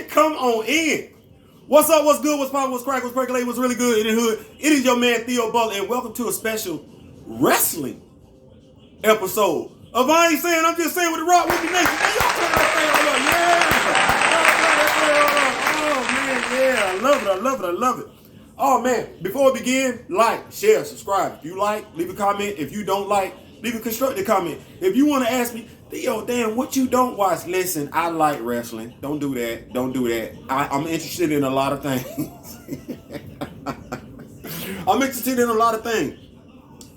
man, come on in. What's up, what's good, what's poppin', what's crackin', what's percolating, what's really good in the hood? It is your man, Theo Butler, and welcome to a special wrestling episode of I Ain't Saying, I'm Just Saying with the Rock with the Nation. Hey, y'all turn that thing on, yeah. Oh, man, yeah. I love it. Oh, man, before we begin, like, share, subscribe. If you like, leave a comment. If you don't like, leave a constructive comment. If you want to ask me, Theo, damn, what you don't watch? Listen, I like wrestling. Don't do that. I'm interested in a lot of things.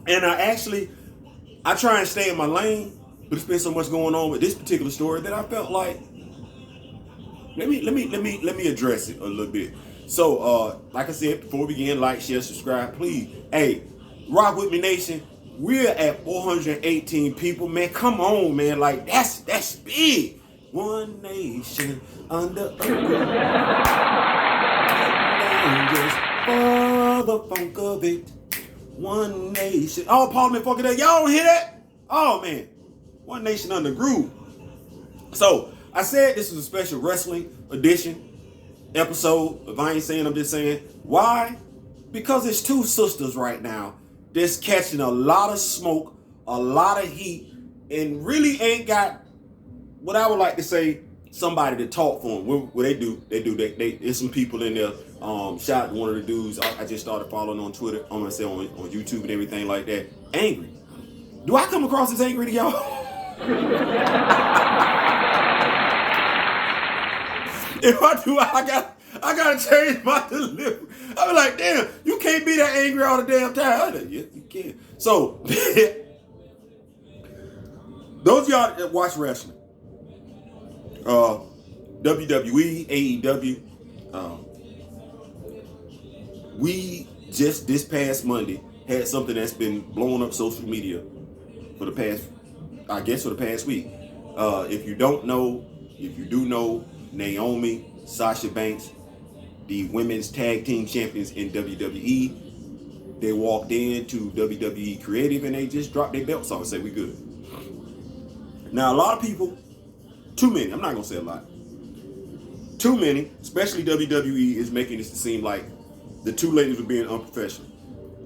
And I try and stay in my lane, but it's been so much going on with this particular story that I felt like, let me address it a little bit. So, like I said, before we begin, like, share, subscribe, please. Hey, rock with me, nation. We're at 418 people, man. Come on, man. Like, that's big. One nation under a roof. Just for the funk of it. One nation. Oh, Parliament fucking that. Y'all don't hear that? Oh, man. One nation under groove. So, I said this is a special wrestling edition episode of I Ain't Saying, I'm Just Saying. Why? Because it's two sisters right now that's catching a lot of smoke, a lot of heat, and really ain't got what I would like to say somebody to talk for them. What they do, there's some people in there. Shout out to one of the dudes I just started following on Twitter, on YouTube and everything like that. Angry. Do I come across as angry to y'all? If I do, I gotta change my delivery. I be like, damn, you can't be that angry all the damn time. Yes, you can. So, those of y'all that watch wrestling, WWE, AEW, we just this past Monday had something that's been blowing up social media for the past week. If you do know, Naomi, Sasha Banks, the women's tag team champions in WWE, they walked into WWE Creative and they just dropped their belts off and said, we good. Now, a lot of people, too many, I'm not going to say a lot, too many, especially WWE, is making this to seem like the two ladies were being unprofessional.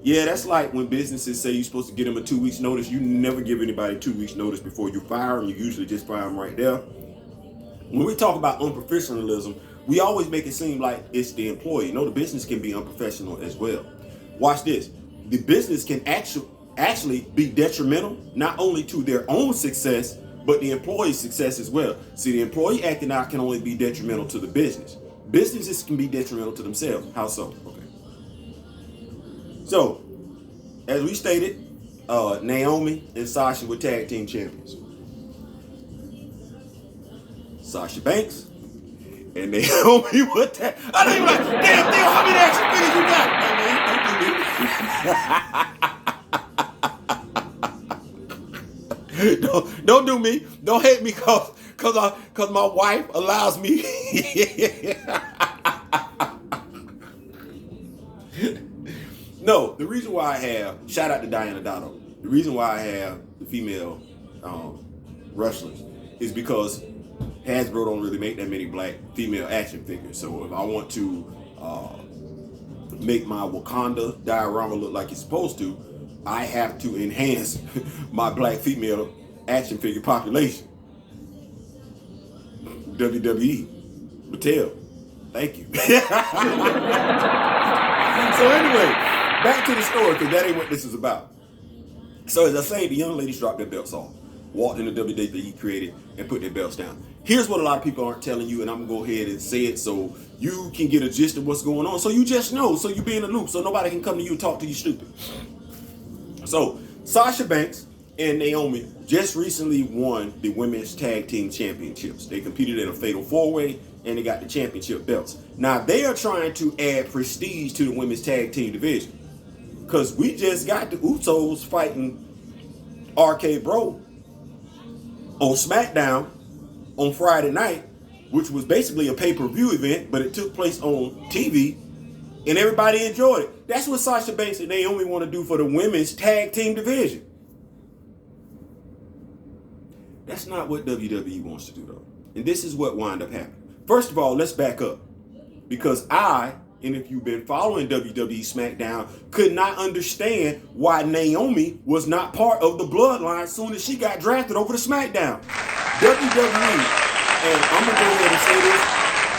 Yeah, that's like when businesses say you're supposed to give them a 2 weeks notice. You never give anybody 2 weeks notice before you fire them. You usually just fire them right there. When we talk about unprofessionalism, we always make it seem like it's the employee. No, the business can be unprofessional as well. Watch this. The business can actually be detrimental, not only to their own success, but the employee's success as well. See, the employee acting out can only be detrimental to the business. Businesses can be detrimental to themselves. How so? Okay. So, as we stated, Naomi and Sasha were tag team champions. Sasha Banks and Naomi were tag. I know you're like, damn, Theo, how many action figures you got? Hey, man, don't do me. Don't hate me cause my wife allows me. No, the reason why I have, shout out to Diana Dotto, the reason why I have the female wrestlers is because Hasbro don't really make that many black female action figures. So if I want to make my Wakanda diorama look like it's supposed to, I have to enhance my black female action figure population. WWE, Mattel, thank you. So anyway, back to the story, because that ain't what this is about. So as I say, the young ladies dropped their belts off, walked into WWE Creative and put their belts down. Here's what a lot of people aren't telling you, and I'm going to go ahead and say it so you can get a gist of what's going on. So you just know, so you be in the loop, so nobody can come to you and talk to you stupid. So Sasha Banks and Naomi just recently won the women's tag team championships. They competed in a fatal four-way, and they got the championship belts. Now, they are trying to add prestige to the women's tag team division, because we just got the Usos fighting RK Bro on SmackDown on Friday night, which was basically a pay-per-view event, but it took place on TV, and everybody enjoyed it. That's what Sasha Banks and Naomi want to do for the women's tag team division. That's not what WWE wants to do, though. And this is what wound up happening. First of all, let's back up. Because and if you've been following WWE SmackDown, could not understand why Naomi was not part of the bloodline as soon as she got drafted over to SmackDown. WWE, and I'm going to go ahead and say this,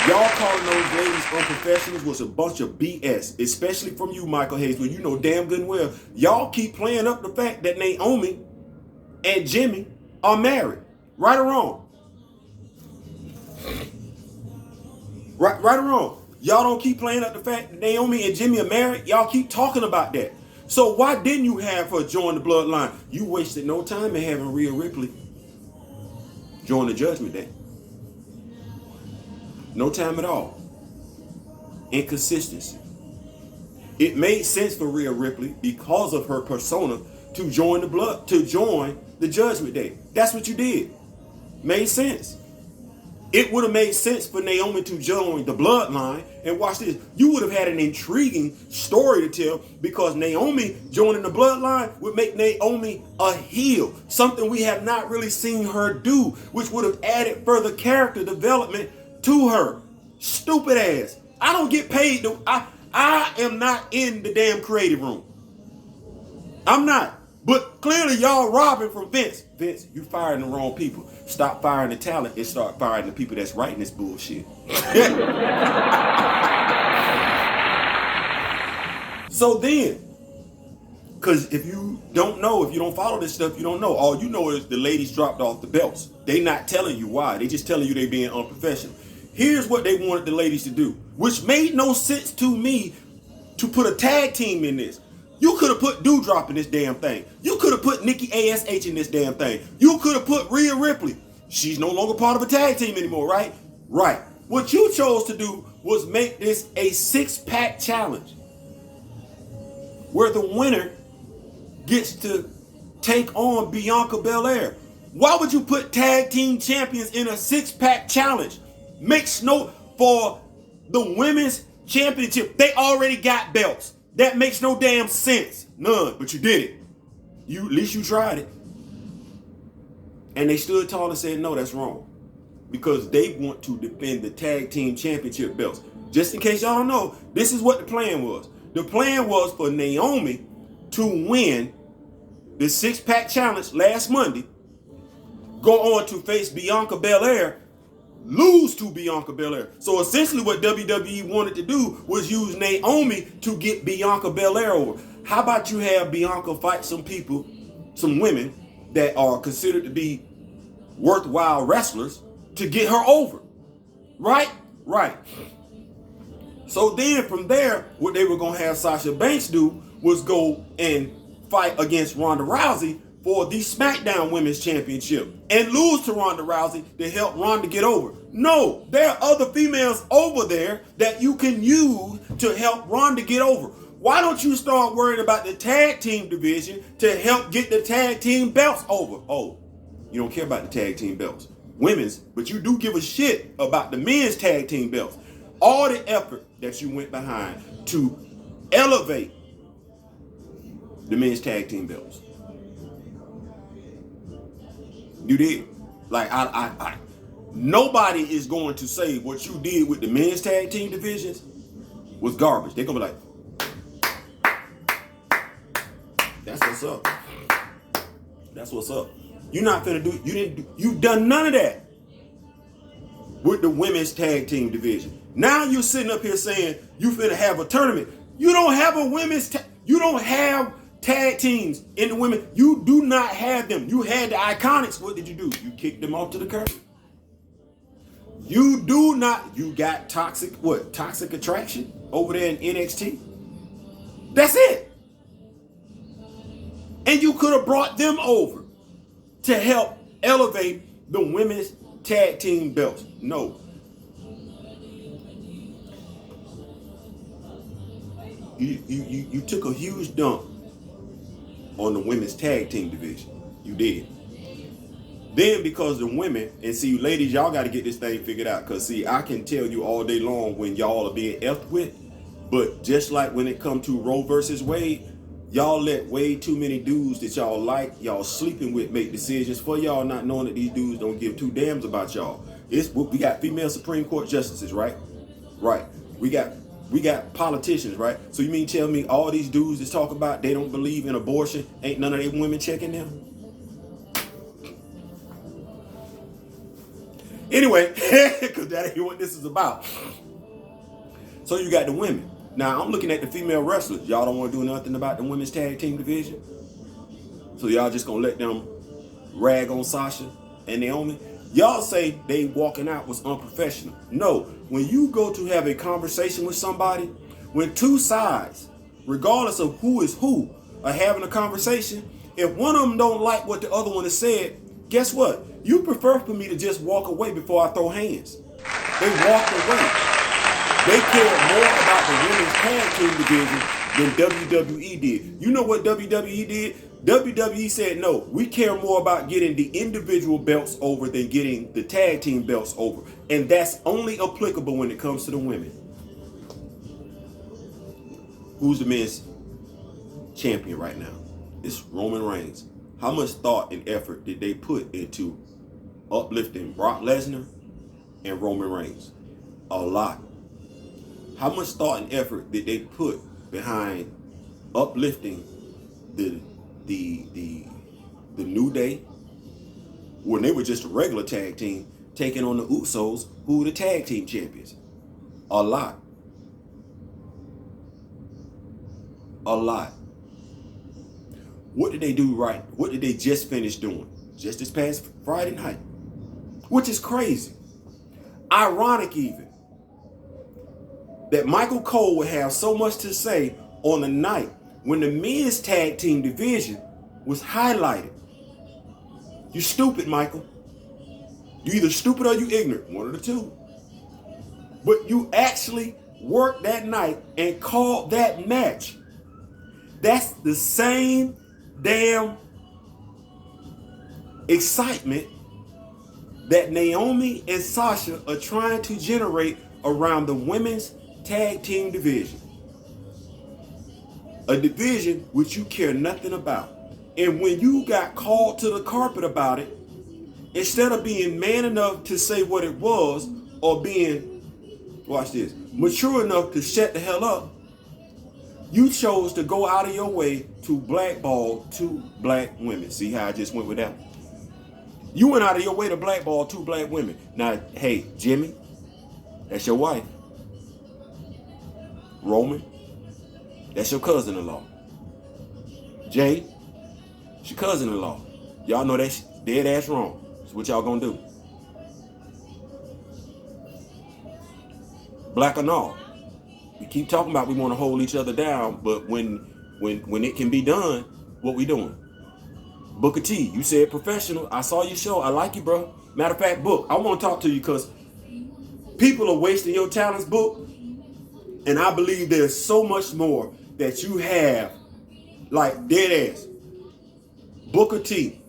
y'all calling those ladies unprofessionals was a bunch of BS, especially from you, Michael Hayes, when you know damn good and well, y'all keep playing up the fact that Naomi and Jimmy are married. Right or wrong? Right or wrong? Y'all don't keep playing up the fact that Naomi and Jimmy are married. Y'all keep talking about that. So why didn't you have her join the bloodline? You wasted no time in having Rhea Ripley join the Judgment Day. No time at all. Inconsistency. It made sense for Rhea Ripley because of her persona to join the Judgment Day. That's what you did. Made sense. It would have made sense for Naomi to join the bloodline. And watch this. You would have had an intriguing story to tell because Naomi joining the bloodline would make Naomi a heel. Something we have not really seen her do, which would have added further character development to her. Stupid ass. I don't get paid. I am not in the damn creative room. I'm not. But clearly y'all robbing from Vince. Vince, you firing the wrong people. Stop firing the talent and start firing the people that's writing this bullshit. So then, because if you don't know, if you don't follow this stuff, you don't know. All you know is the ladies dropped off the belts. They not telling you why. They just telling you they being unprofessional. Here's what they wanted the ladies to do, which made no sense to me to put a tag team in this. You could have put Doudrop in this damn thing. You could have put Nikki Ash in this damn thing. You could have put Rhea Ripley. She's no longer part of a tag team anymore, right? Right. What you chose to do was make this a 6-pack challenge where the winner gets to take on Bianca Belair. Why would you put tag team champions in a 6-pack challenge? Makes no for the women's championship. They already got belts. That makes no damn sense. None. But you did it. At least you tried it. And they stood tall and said, no, that's wrong. Because they want to defend the tag team championship belts. Just in case y'all don't know, this is what the plan was. The plan was for Naomi to win the 6-pack challenge last Monday, go on to face Bianca Belair, lose to Bianca Belair. So essentially what WWE wanted to do was use Naomi to get Bianca Belair over. How about you have Bianca fight some people, some women that are considered to be worthwhile wrestlers to get her over. Right? Right. So then from there, what they were going to have Sasha Banks do was go and fight against Ronda Rousey for the SmackDown Women's Championship and lose to Ronda Rousey to help Ronda get over. No, there are other females over there that you can use to help Ronda get over. Why don't you start worrying about the tag team division to help get the tag team belts over? Oh, you don't care about the tag team belts. Women's, but you do give a shit about the men's tag team belts. All the effort that you went behind to elevate the men's tag team belts. You did. Like, nobody is going to say what you did with the men's tag team divisions was garbage. They're going to be like, that's what's up. That's what's up. You're not finna do, you've done none of that with the women's tag team division. Now you're sitting up here saying you finna have a tournament. You don't have a women's, you don't have tag teams in the women. You do not have them. You had the Iconics. What did you do? You kicked them off to the curb. You do not, you got Toxic Attraction over there in NXT. That's it. And you could have brought them over to help elevate the women's tag team belts. No. You took a huge dump on the women's tag team division. You did. Then because the women, and see, ladies, y'all got to get this thing figured out. Because, see, I can tell you all day long when y'all are being effed with. But just like when it comes to Roe versus Wade, Y'all let way too many dudes that y'all like, y'all sleeping with, make decisions for y'all, not knowing that these dudes don't give two damns about y'all. We got female Supreme Court justices, right? Right. We got politicians, right? So you mean tell me all these dudes that talk about they don't believe in abortion, ain't none of them women checking them? Anyway, because that ain't what this is about. So you got the women. Now I'm looking at the female wrestlers. Y'all don't want to do nothing about the women's tag team division. So y'all just gonna let them rag on Sasha and Naomi? Y'all say they walking out was unprofessional. No, when you go to have a conversation with somebody, when two sides, regardless of who is who, are having a conversation, if one of them don't like what the other one has said, guess what? You prefer for me to just walk away before I throw hands. They walked away. They cared more about the women's tag team division than WWE did. You know what WWE did? WWE said, no, we care more about getting the individual belts over than getting the tag team belts over. And that's only applicable when it comes to the women. Who's the men's champion right now? It's Roman Reigns. How much thought and effort did they put into uplifting Brock Lesnar and Roman Reigns? A lot. How much thought and effort did they put behind uplifting the New Day when they were just a regular tag team taking on the Usos, who were the tag team champions? A lot. A lot. What did they do right? What did they just finish doing? Just this past Friday night. Which is crazy. Ironic even. That Michael Cole would have so much to say on the night when the men's tag team division was highlighted. You stupid, Michael. You either stupid or you ignorant. One of the two. But you actually worked that night and called that match. That's the same damn excitement that Naomi and Sasha are trying to generate around the women's tag team division. A division which you care nothing about. And when you got called to the carpet about it, instead of being man enough to say what it was, or being, watch this, mature enough to shut the hell up, you chose to go out of your way to blackball two black women. See how I just went with that? You went out of your way to blackball two black women. Now, hey, Jimmy, that's your wife. Roman, that's your cousin-in-law. Jay, it's your cousin-in-law. Y'all know that's dead ass wrong. So what y'all gonna do? Black or no? We keep talking about we want to hold each other down, but when it can be done, what we doing? Booker T, you said professional. I saw your show. I like you, bro. Matter of fact, Book, I want to talk to you because people are wasting your talents, Book. And I believe there's so much more that you have, like dead ass. Booker T,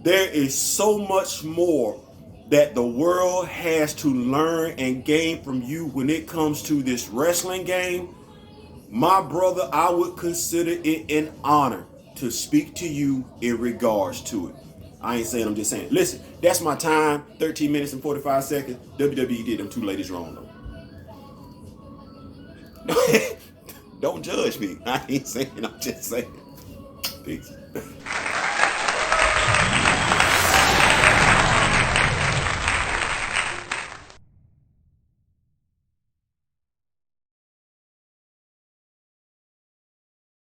there is so much more that the world has to learn and gain from you when it comes to this wrestling game. My brother, I would consider it an honor to speak to you in regards to it. I ain't saying, I'm just saying. Listen, that's my time, 13 minutes and 45 seconds. WWE did them two ladies wrong, though. Don't judge me. I ain't saying, I'm just saying. Peace.